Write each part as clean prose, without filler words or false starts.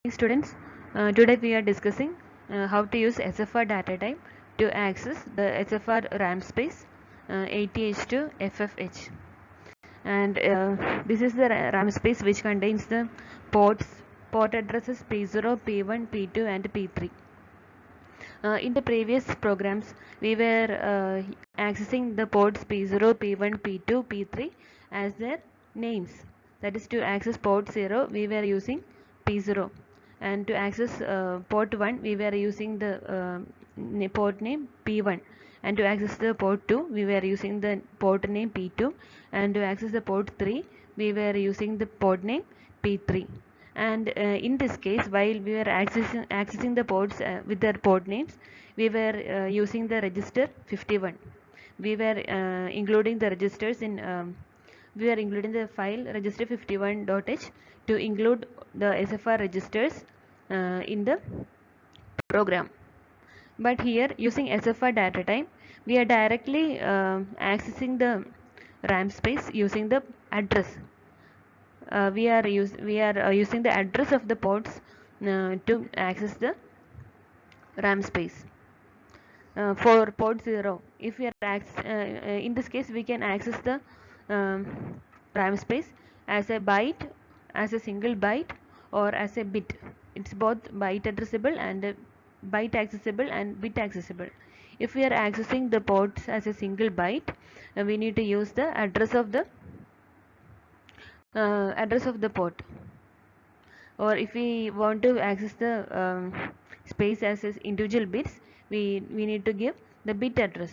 Students, today we are discussing how to use SFR data type to access the SFR RAM space 80H to FFH, and this is the RAM space which contains the port addresses P0, P1, P2 and P3. In the previous programs we were accessing the ports P0, P1, P2, P3 as their names. That is, to access port 0 we were using P0, and to access port 1 we were using the port name P1, and to access the port 2 we were using the port name P2, and to access the port 3 we were using the port name P3. And in this case, while we were accessing the ports with their port names, we were using the register 51. We were including the registers in we were including the file register 51.h to include the SFR registers in the program. But here, using SFR data type, we are directly accessing the RAM space using the address. We are using the address of the ports to access the RAM space. For port 0, if we are in this case we can access the RAM space as a byte, as a single byte, or as a bit. It's both byte addressable and byte accessible and bit accessible. If we are accessing the ports as a single byte, we need to use the address of the port. Or if we want to access the space as individual bits, we need to give the bit address.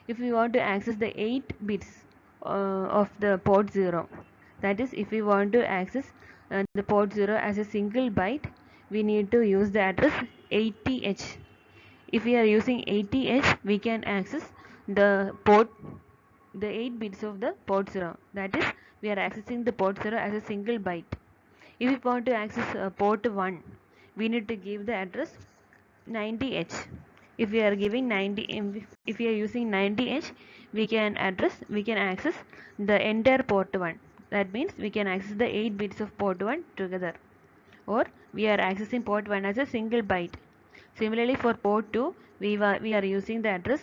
If we want to access the 8 bits of the port 0, that is, if we want to access the port 0 as a single byte, we need to use the address 80h. If we are using 80h, we can access the 8 bits of the port 0, that is, we are accessing the port 0 as a single byte. If we want to access port 1, we need to give the address 90h. If we are giving 90, if we are using 90h, we can access the entire port 1. That means we can access the 8 bits of port 1 together, or we are accessing port 1 as a single byte. Similarly, for port 2, we are using the address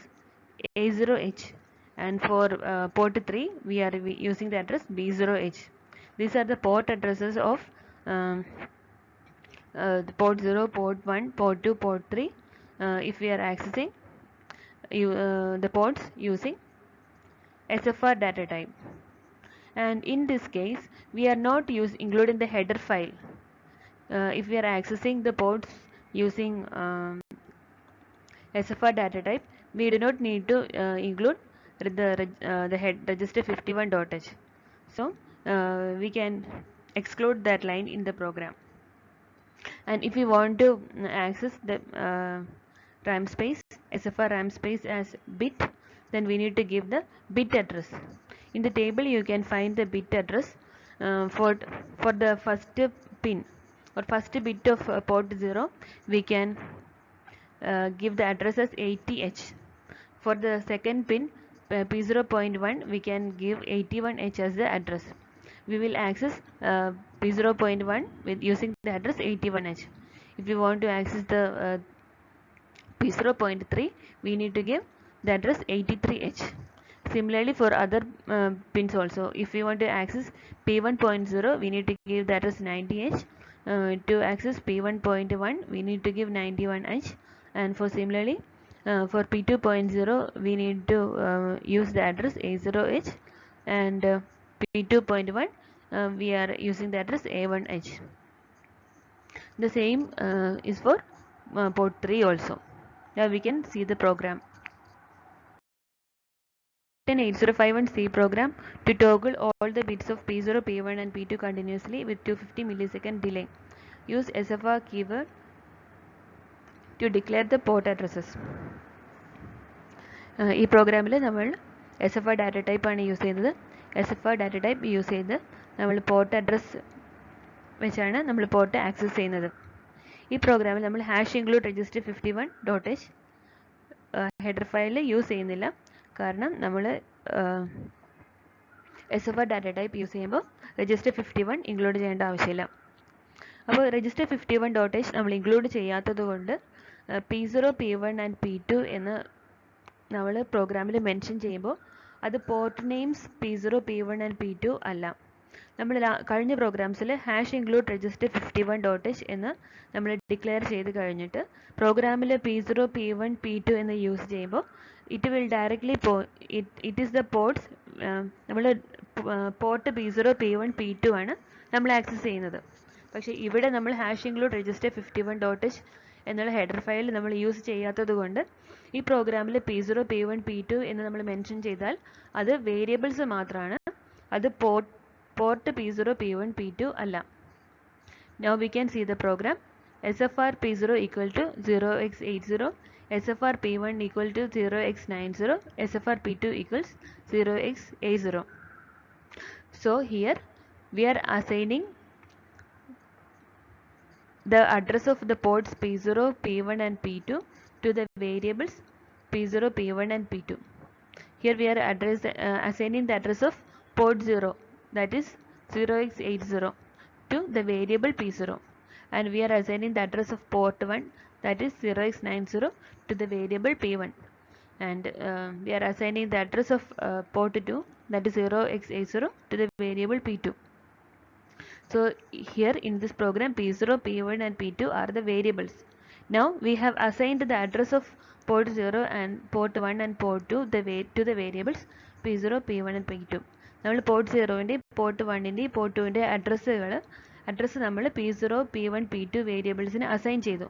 A0h, and for port 3 we are using the address B0h. These are the port addresses of the port 0, port 1, port 2, port 3 if we are accessing the ports using SFR data type. And in this case we are not including the header file. If we are accessing the ports using SFR data type, we do not need to include the head register 51.h. So we can exclude that line in the program. And if we want to access the RAM space, SFR RAM space as bit, then we need to give the bit address. In the table you can find the bit address for the first pin or first bit of port 0, we can give the address as 80h. For the second pin P0.1, we can give 81h as the address. We will access P0.1 with using the address 81h. If we want to access the P0.3, we need to give the address 83h. Similarly, for other pins also, if we want to access P1.0, we need to give the address 90h. To access P1.1, we need to give 91h. And for similarly, for P2.0, we need to use the address A0h, and P2.1, we are using the address A1h. The same is for port 3 also. Now we can see the program. An 8051C program to toggle all the bits of P0, P1 and P2 continuously with 250 millisecond delay. Use SFR keyword to declare the port addresses. ഈ പ്രോഗ്രാമിൽ നമ്മൾ SFR data type ആണ് use ചെയ്യുന്നത്. SFR data type use ചെയ്ത് നമ്മൾ port address വെച്ചാണ് നമ്മൾ port access ചെയ്യുന്നത്. ഈ പ്രോഗ്രാമിൽ നമ്മൾ #include register 51.h header file use ചെയ്യുന്നില്ല, കാരണം നമ്മൾ SFR ഡാറ്റ ടൈപ്പ് യൂസ് ചെയ്യുമ്പോൾ register 51 ഇൻക്ലൂഡ് ചെയ്യേണ്ട ആവശ്യമില്ല. അപ്പോൾ രജിസ്റ്റർ 51.h നമ്മൾ ഇൻക്ലൂഡ് ചെയ്യാത്തത് കൊണ്ട് P0, P1 ആൻഡ് P2 എന്ന് നമ്മൾ പ്രോഗ്രാമിൽ മെൻഷൻ ചെയ്യുമ്പോൾ അത് port names P0, P1 and P2 അല്ല. നമ്മൾ കഴിഞ്ഞ പ്രോഗ്രാംസിൽ #include register 51.h എന്ന് നമ്മൾ ഡിക്ലെയർ ചെയ്ത് കഴിഞ്ഞിട്ട് പ്രോഗ്രാമിൽ P0, P1, P2 എന്ന് യൂസ് ചെയ്യുമ്പോൾ it will directly it is the ports നമ്മൾ പോർട്ട് P0, P1, P2 ആണ് നമ്മൾ ആക്സസ് ചെയ്യുന്നത്. പക്ഷേ ഇവിടെ നമ്മൾ #include register 51.h എന്നുള്ള ഹെഡർ ഫയൽ നമ്മൾ യൂസ് ചെയ്യാത്തത് കൊണ്ട് ഈ പ്രോഗ്രാമിൽ P0, P1, P2 എന്ന് നമ്മൾ മെൻഷൻ ചെയ്താൽ അത് വേരിയബിൾസ് മാത്രമാണ്, അത് പോർട്ട് P0, P1, P2 അല്ല. Now we can see the program. SFR P0 equal to 0x80, SFR P1 equal to 0x90, SFR P2 equals 0x80. So here we are assigning the address of the ports P0, P1 and P2 to the variables P0, P1 and P2. Here we are assigning the address of port 0, that is 0x80, to the variable P0, and we are assigning the address of port 1, that is 0x90, to the variable P1, and we are assigning the address of port 2, that is 0x80, to the variable P2. So here in this program P0, P1 and P2 are the variables. Now we have assigned the address of port 0 and port 1 and port 2 to the variables P0, P1 and P2. നമ്മൾ port 0ൻ്റെ port 1ൻ്റെ port 2ൻ്റെ address നമ്മൾ P0, P1, P2 വേരിയബിൾസിന് assign ചെയ്തു.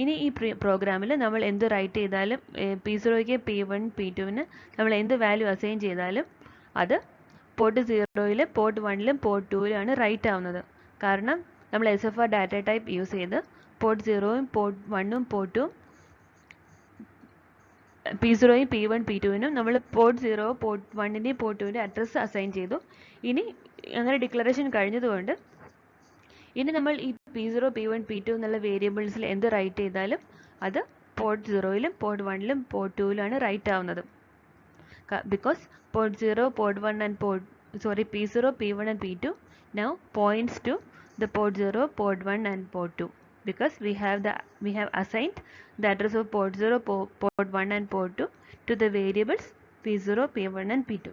ഇനി ഈ പ്രോഗ്രാമിൽ നമ്മൾ എന്ത് right ചെയ്താലും P0ക്ക് P1, P2ന് നമ്മൾ എന്ത് വാല്യൂ അസൈൻ ചെയ്താലും അത് പോർട്ട് 0യിൽ പോർട്ട് 1ലും പോർട്ട് 2ലാണ് റൈറ്റ് ആവുന്നത്. കാരണം നമ്മൾ SFR ഡാറ്റ ടൈപ്പ് യൂസ് ചെയ്ത് പോർട്ട് 0യും പോർട്ട് 1ഉം പോർട്ട് 2ഉം P0യും P1, P2നും നമ്മൾ പോർട്ട് 0, പോർട്ട് 1ൻ്റെയും പോർട്ട് 2ൻ്റെ അഡ്രസ്സ് അസൈൻ ചെയ്തു. ഇനി അങ്ങനെ ഡിക്ലറേഷൻ കഴിഞ്ഞതുകൊണ്ട് ഇനി നമ്മൾ ഈ P0, P1, P2 എന്നുള്ള വേരിയബിൾസിൽ എന്ത് റൈറ്റ് ചെയ്താലും അത് പോർട്ട് 0യിലും പോർട്ട് 1ലും പോർട്ട് 2ലാണ് റൈറ്റ് ആവുന്നത്. Because port 0, port 1 and P0, P1 and P2 now points to the port 0, port 1 and port 2, because we have assigned the address of port 0, port 1 and port 2 to the variables P0, P1 and P2.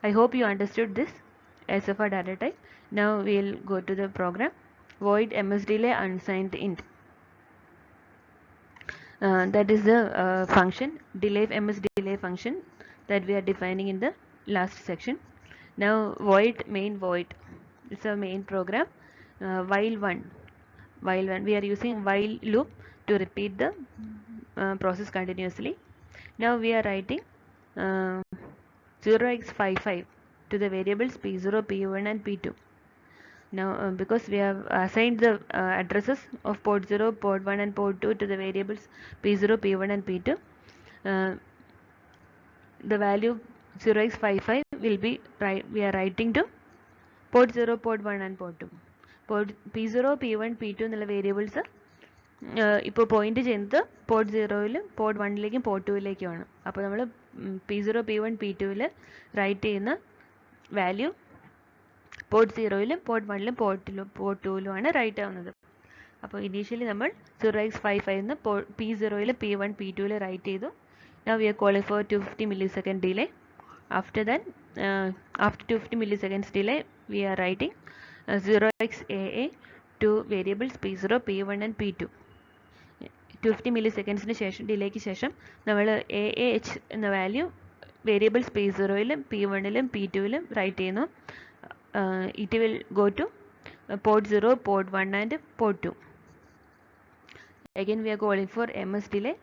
I hope you understood this SFR data type. Now we will go to the program. Void msdelay unsigned int. That is the function msdelay function that we are defining in the last section. Now void main void, it's a main program. While one we are using while loop to repeat the process continuously. Now we are writing 0x55 to the variables P0, P1 and P2. Now because we have assigned the addresses of port 0, port 1 and port 2 to the variables P0, P1 and P2, the value 0x55 will be we are writing to port 0, port 1 and port 2. Port P0, P1, P2 എന്നുള്ള variables ഇപ്പോൾ point ചെയ്യുന്നത് port 0യിലും port 1ലേക്കും port 2ലേക്കുമാണ്. അപ്പോൾ നമ്മൾ P0, P1, P2ൽ write ചെയ്യുന്ന വാല്യൂ പോർട്ട് 0യിലും പോർട്ട് 1ലും പോർട്ട് 2ലുമാണ് റൈറ്റ് ആവുന്നത്. അപ്പോൾ ഇനീഷ്യലി നമ്മൾ 0x55 എന്ന് P0യിൽ P1, P2ൽ റൈറ്റ് ചെയ്തു. Now we are calling for 250 millisecond delay. After that, after 250 milliseconds delay, we are writing 0xAA to variables P0, P1 and P2. 250 millisecondsന് ശേഷം ഡിലേക്ക് ശേഷം നമ്മൾ AAH എന്ന വാല്യൂ വേരിയബിൾസ് P0യിലും P1ലും P2ലും റൈറ്റ് ചെയ്യുന്നു. It will go to port 0, port 1 and port 2. Again we are calling for ms delay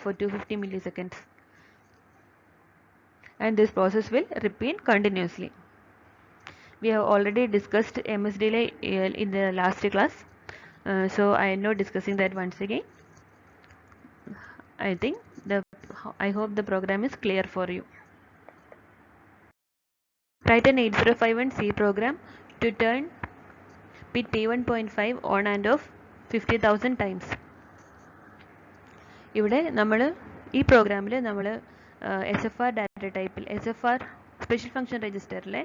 for 250 milliseconds, and this process will repeat continuously. We have already discussed ms delay in the last class, so I am not discussing that once again. I hope the program is clear for you. Write an 8051 C program to turn bit P1.5 on and off 50,000 times. ഇവിടെ നമ്മൾ ഈ പ്രോഗ്രാമിൽ നമ്മൾ SFR data ടൈപ്പിൽ SFR special function രജിസ്റ്ററിലെ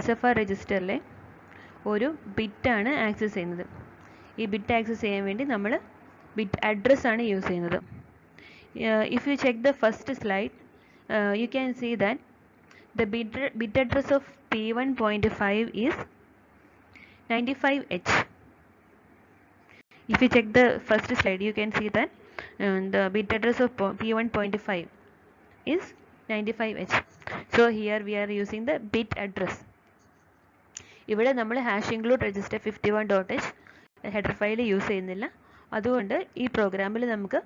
SFR രജിസ്റ്ററിലെ ഒരു ബിറ്റാണ് access ചെയ്യുന്നത്. ഈ bit access ചെയ്യാൻ വേണ്ടി നമ്മൾ ബിറ്റ് അഡ്രസ്സാണ് യൂസ് ചെയ്യുന്നത്. If you check the first slide, you can see that the bit address of P1.5 is 95H. If you check the first slide, you can see that the bit address of P1.5 is 95H. So here we are using the bit address. ഇവിടെ നമ്മൾ #include register 51.h header file use ചെയ്യുന്നില്ല. അതുകൊണ്ട് ഈ പ്രോഗ്രാമിൽ നമുക്ക്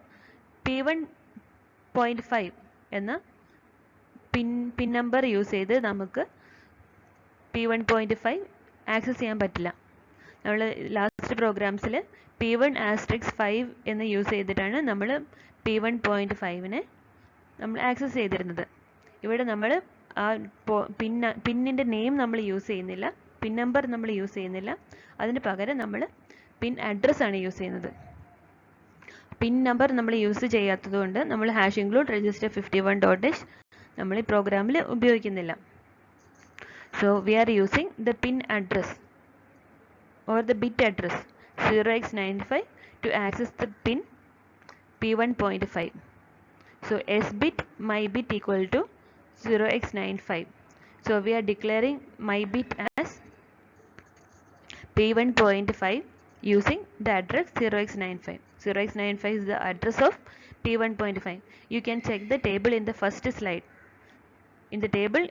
P1.5 എന്ന pin number use ചെയ്ത് നമുക്ക് P1.5 ആക്സസ് ചെയ്യാൻ പറ്റില്ല. നമ്മൾ ലാസ്റ്റ് പ്രോഗ്രാംസിൽ P1*5 എന്ന് യൂസ് ചെയ്തിട്ടാണ് നമ്മൾ P1.5നെ നമ്മൾ ആക്സസ് ചെയ്തിരുന്നത്. ഇവിടെ നമ്മൾ ആ പിന്നിൻ്റെ നെയിം നമ്മൾ യൂസ് ചെയ്യുന്നില്ല, പിൻ നമ്പർ നമ്മൾ യൂസ് ചെയ്യുന്നില്ല. അതിന് പകരം നമ്മൾ പിൻ അഡ്രസ്സാണ് യൂസ് ചെയ്യുന്നത്. പിൻ നമ്പർ നമ്മൾ യൂസ് ചെയ്യാത്തതുകൊണ്ട് നമ്മൾ #include register 51.h നമ്മൾ ഈ പ്രോഗ്രാമിൽ ഉപയോഗിക്കുന്നില്ല. So we are using the pin address or the bit address 0x95 to access the pin P1.5. So S bit my bit equal to 0x95. So we are declaring my bit as P1.5 using the address 0x95. 0x95 is the address of P1.5. You can check the table in the first slide. In the table,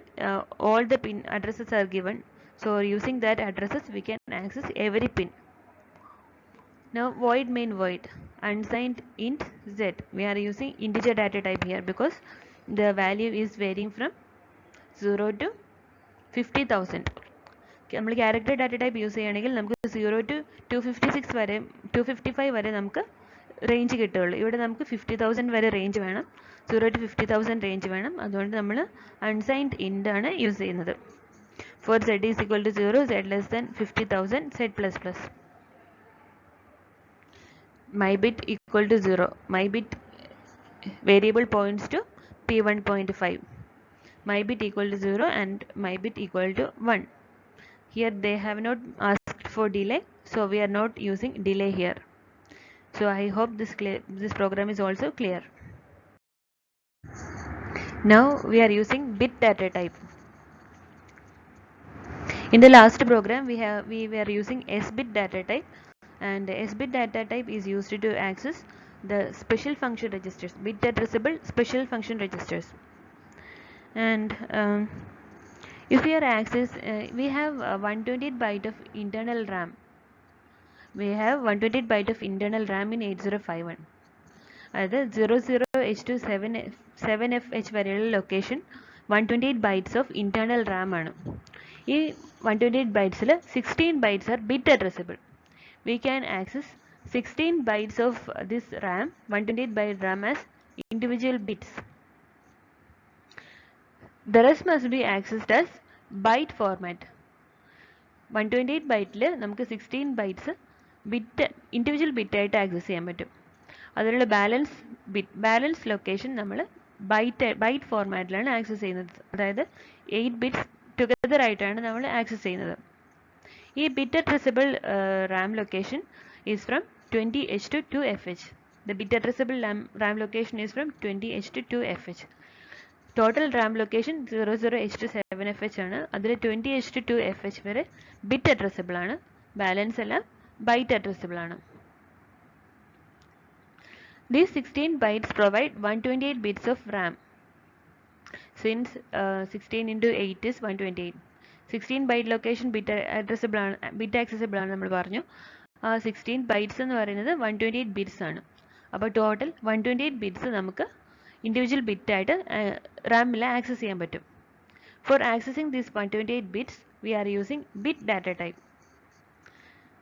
all the pin addresses are given. So using that addresses, we can access every pin. Now void main void unsigned int z. We are using integer data type here because the value is varying from 0 to 50,000. നമ്മൾ character data type use ചെയ്യുകയാണെങ്കിൽ നമുക്ക് 0 to 256 വരെ 255 വരെ നമുക്ക് range കിട്ടുകയുള്ളൂ. ഇവിടെ നമുക്ക് 50,000 വരെ റേഞ്ച് വേണം, 0 to 50,000 റേഞ്ച് വേണം. അതുകൊണ്ട് നമ്മൾ അൺസൈൻഡ് ഇൻഡ് ആണ് യൂസ് ചെയ്യുന്നത്. For z is equal to 0, z less than 50,000, z++. My bit equal to 0. My bit variable points to P1.5. My bit equal to 0 and my bit equal to 1. Here they have not asked for delay, so we are not using delay here. So I hope this program is also clear. Now we are using bit data type. In the last program we were using S-bit data type, and S-bit data type is used to access the special function registers, bit addressable special function registers. And if we are access, we have 128 byte of internal RAM. We have 128 byte of internal RAM in 8051. അതായത് 00H to 7FH വരെയുള്ള location 128 bytes of internal RAM ആണ്. ഈ 128 bytesൽ 16 bytes are bit addressable. We can access 16 bytes of this RAM, 128 byte RAM, as individual bits. The rest must be accessed as byte format. 128 byteൽ നമുക്ക് 16 bytes bit individual ബിറ്റായിട്ട് access ചെയ്യാൻ പറ്റും. അതിലുള്ള balance location നമ്മൾ byte ഫോർമാറ്റിലാണ് access ചെയ്യുന്നത്. അതായത് 8 bits together ആയിട്ടാണ് നമ്മൾ access ചെയ്യുന്നത്. ഈ bit addressable RAM location is from 20H to 2FH. The bit addressable RAM location is from 20H to 2FH. Total RAM location 00H to 7FH ആണ്. അതിൽ 20H to 2FH വരെ bit addressable ആണ്, balance എല്ലാം byte addressable ആണ്. These 16 bytes provide 128 bits of RAM. Since 16 into 8 is 128. 16 byte location bit accessible ആണ് നമ്മൾ പറഞ്ഞു. 16 bytes എന്ന് പറയുന്നത് 128 bits ആണ്. അപ്പോൾ ടോട്ടൽ 128 bits നമുക്ക് ഇൻഡിവിജ്വൽ ബിറ്റായിട്ട് റാമിൽ ആക്സസ് ചെയ്യാൻ പറ്റും. For accessing this 128 bits we are using bit data type.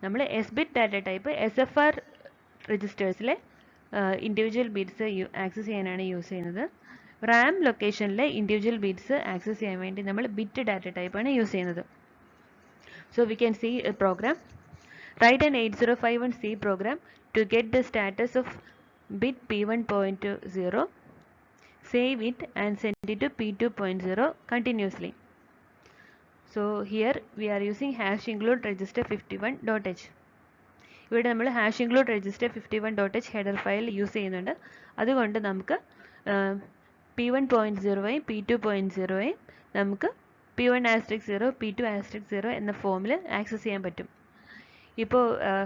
നമ്മൾ S-bit ഡാറ്റ ടൈപ്പ് SFR രജിസ്റ്റേഴ്സിലെ ഇൻഡിവിജ്വൽ ബിറ്റ്സ് ആക്സസ് ചെയ്യാനാണ് യൂസ് ചെയ്യുന്നത്. റാം ലൊക്കേഷനിലെ ഇൻഡിവിജ്വൽ ബിറ്റ്സ് ആക്സസ് ചെയ്യാൻ വേണ്ടി നമ്മൾ ബിറ്റ് ഡാറ്റ ടൈപ്പാണ് യൂസ് ചെയ്യുന്നത്. So we can see a program. Right an 8051 C program to get the status of bit P1.0, save it and send it to P2.0 continuously. So here we are using hash include register 51.h. ഇവിടെ നമ്മൾ hash include register 51.h header file use ചെയ്യുന്നുണ്ട്. അതുകൊണ്ട് നമുക്ക് P1.0യും P2.0യും നമുക്ക് P1*0 P2*0 എന്ന ഫോമിൽ access ചെയ്യാൻ പറ്റും. ഇപ്പോൾ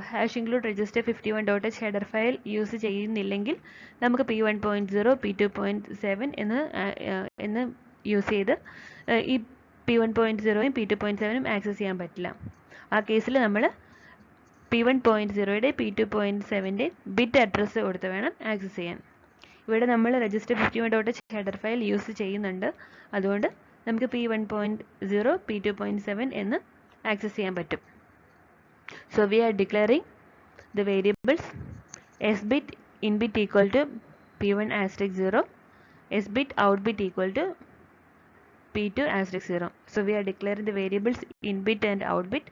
hash include register 51.h header file use ചെയ്യുന്നില്ലെങ്കിൽ നമുക്ക് P1.0 P2.7 എന്ന് യൂസ് ചെയ്ത് ഈ P1.0യും P2.7നും ആക്സസ് ചെയ്യാൻ പറ്റില്ല. ആ കേസിൽ നമ്മൾ P1.0യുടെ P2.7ൻ്റെ ബിറ്റ് അഡ്രസ്സ് കൊടുത്ത് വേണം ആക്സസ് ചെയ്യാൻ. ഇവിടെ നമ്മൾ register 51.h header file use ചെയ്യുന്നുണ്ട്. അതുകൊണ്ട് നമുക്ക് P1.0 P2.7 എന്ന് ആക്സസ് ചെയ്യാൻ പറ്റും. So we are declaring the variables s-bit in-bit equal to P1*0, s-bit out-bit equal to P2*0. So we are declaring the variables in-bit and out-bit.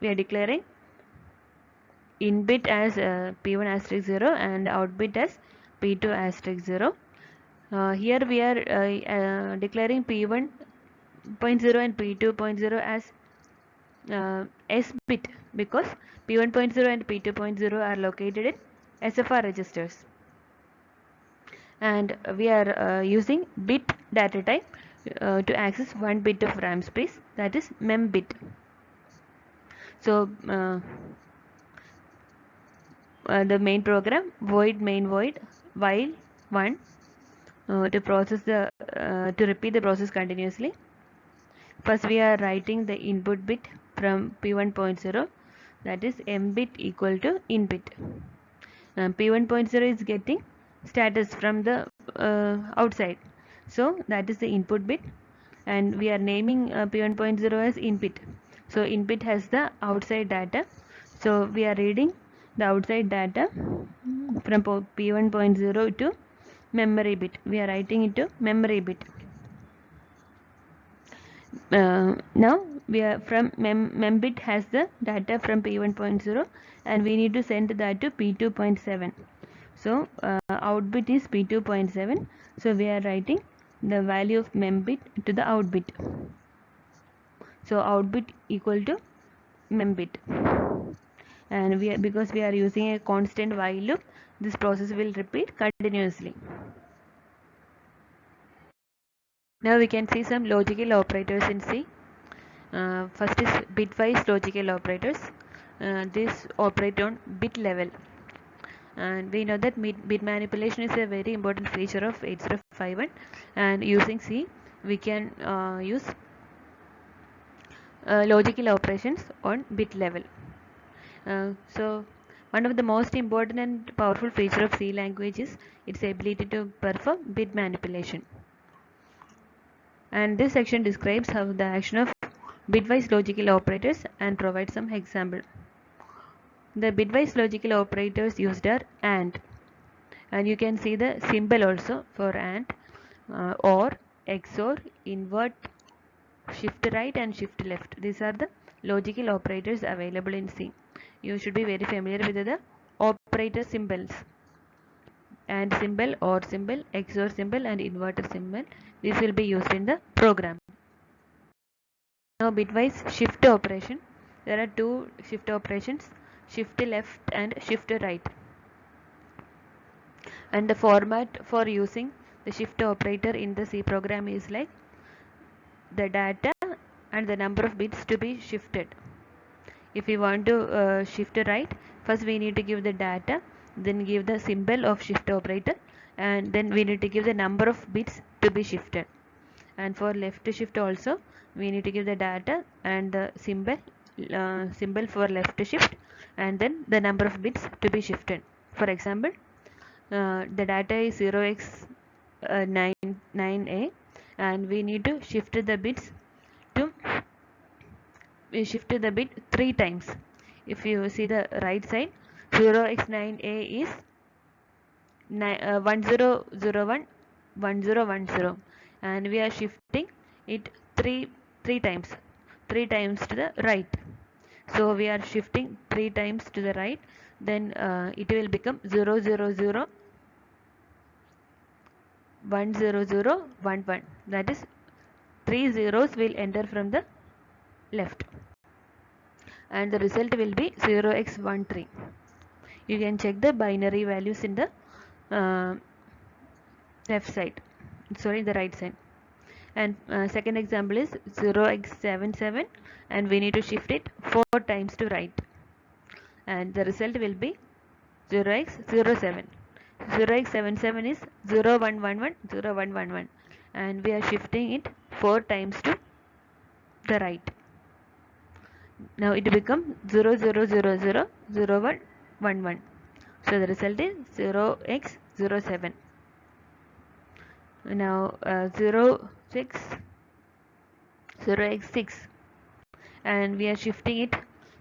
We are declaring in-bit as P1*0 and out-bit as P2*0. Here we are declaring P1.0 and P2.0 as s-bit because P1.0 and P2.0 are located in SFR registers, and we are using bit data type to access one bit of RAM space, that is mem bit. So the main program void main void while 1 to process the to repeat the process continuously. First we are writing the input bit from P1.0, that is m bit equal to in bit. P1.0 is getting status from the outside, so that is the input bit, and we are naming P1.0 as in bit. So in bit has the outside data, so we are reading the outside data from P1.0 to memory bit. We are writing it to memory bit. Now we are from mem bit has the data from P1.0 and we need to send that to P2.7. So out bit is P2.7, so we are writing the value of mem bit to the out bit. So out bit equal to mem bit, and because we are using a constant while loop, this process will repeat continuously. Now we can see some logical operators in C. First is bitwise logical operators. This operate on bit level, and we know that bit manipulation is a very important feature of 8051, and using C we can use logical operations on bit level. So one of the most important and powerful feature of C language is its ability to perform bit manipulation. And this section describes how the action of bitwise logical operators and provides some example. The bitwise logical operators used are AND, and you can see the symbol also for AND, OR, XOR, invert, shift right and shift left. These are the logical operators available in C. You should be very familiar with the operator symbols: AND symbol, OR symbol, XOR symbol and inverter symbol. This will be used in the program. Now bitwise shift operation. There are two shift operations: shift left and shift right. And the format for using the shift operator in the C program is like the data and the number of bits to be shifted. If we want to shift right, first we need to give the data, then give the symbol of shift operator, and then we need to give the number of bits to be shifted. And for left shift also we need to give the data and the symbol for left shift, and then the number of bits to be shifted. For example, the data is 0x9A, and we need to shift the bits to shift the bit 3 times. If you see the right side, 0x9A is 1001 1010, and we are shifting it three times to the right. So we are shifting 3 times to the right, then it will become 000 10011. That is 3 zeros will enter from the left, and the result will be 0x13. You can check the binary values in the left side, sorry, the right side. And second example is 0x77, and we need to shift it 4 times to right, and the result will be 0x07. 0x77 is 0111 0111, and we are shifting it 4 times to the right. Now it becomes 00000111. So the result is 0x07. Now 0x6, and we are shifting it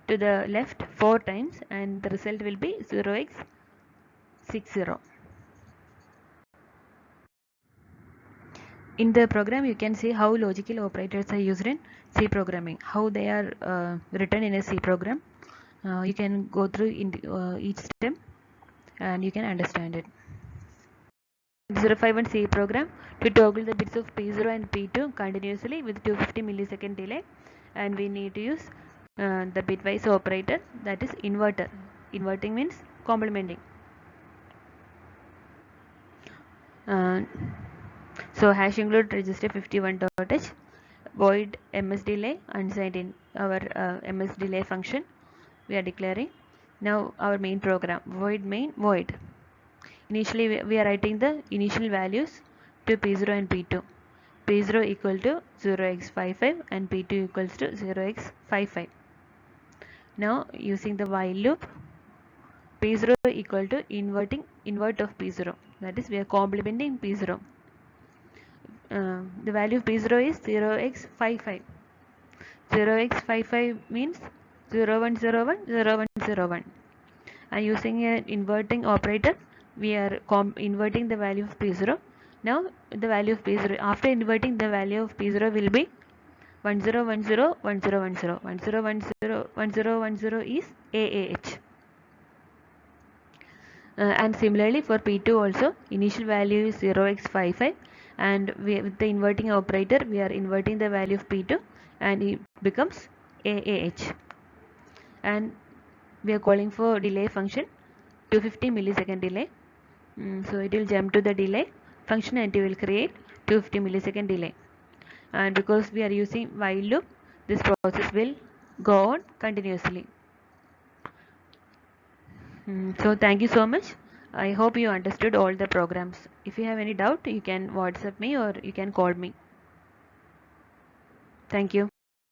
to the left 4 times, and the result will be 0x60. In the program, you can see how logical operators are used in C programming, how they are written in a C program. You can go through each step and you can understand it. 8051 C program to toggle the bits of P0 and P2 continuously with 250 millisecond delay, and we need to use the bitwise operator, that is inverter. Inverting means complementing. So hash include register 51.h, void ms delay unsigned in our ms delay function we are declaring. Now our main program, void main void. Initially we are writing the initial values to P0 and P2. P0 equal to 0x55 and P2 equals to 0x55. Now using the while loop, P0 equal to invert of P0, that is we are complementing P0. The value of P0 is 0x55. 0x55 means 0101 0101, and using an inverting operator we are inverting the value of P0. Now the value of P0 after inverting the value of P0 will be 1010 1010 1010 1010 is AAH. And similarly for P2 also, initial value is 0x55, and with the inverting operator we are inverting the value of P2 and it becomes AAH, and we are calling for delay function 250 millisecond delay. So it will jump to the delay function and it will create 250 millisecond delay, and because we are using while loop, this process will go on continuously. So thank you so much. I hope you understood all the programs. If you have any doubt, you can WhatsApp me or you can call me. Thank you.